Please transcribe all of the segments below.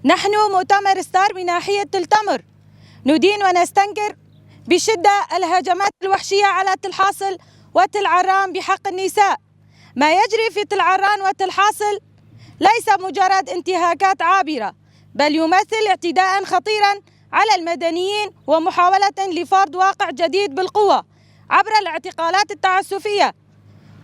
نحن مؤتمر ستار من ناحية تل تمر ندين ونستنكر بشدة الهجمات الوحشية على تل حاصل وتل عران بحق النساء. ما يجري في تل عران وتل حاصل ليس مجرد انتهاكات عابرة، بل يمثل اعتداء خطيرا على المدنيين ومحاولة لفرض واقع جديد بالقوة عبر الاعتقالات التعسفية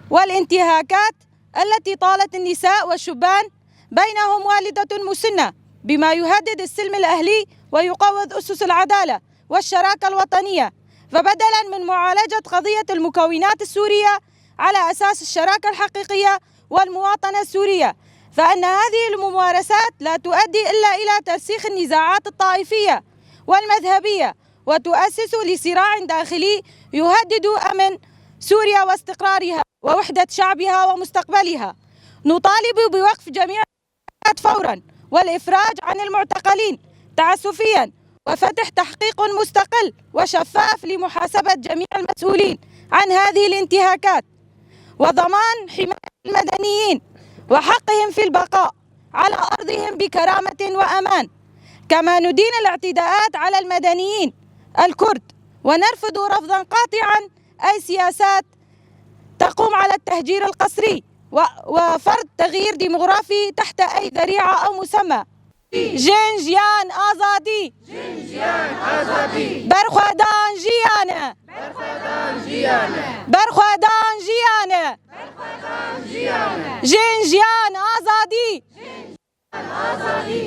والانتهاكات التي طالت النساء والشبان، بينهم والدة مسنة، بما يهدد السلم الأهلي ويقوض أسس العدالة والشراكة الوطنية. فبدلا من معالجة قضية المكونات السورية على أساس الشراكة الحقيقية والمواطنة السورية، فإن هذه الممارسات لا تؤدي إلا إلى ترسيخ النزاعات الطائفية والمذهبية وتؤسس لصراع داخلي يهدد أمن سوريا واستقرارها ووحدة شعبها ومستقبلها. نطالب بوقف جميع فورا والإفراج عن المعتقلين تعسفيا وفتح تحقيق مستقل وشفاف لمحاسبة جميع المسؤولين عن هذه الانتهاكات وضمان حماية المدنيين وحقهم في البقاء على أرضهم بكرامة وأمان. كما ندين الاعتداءات على المدنيين الكرد ونرفض رفضا قاطعا أي سياسات تقوم على التهجير القسري وفرض تغيير ديمغرافي تحت أي ذريعة أو مسمى. جنجيان آزادي، جنجيان آزادي، برخوادان جيانه، برخوادان جیانه، برخوادان جيانه، برخوادان جیانه، جنجيان آزادي. آزادی.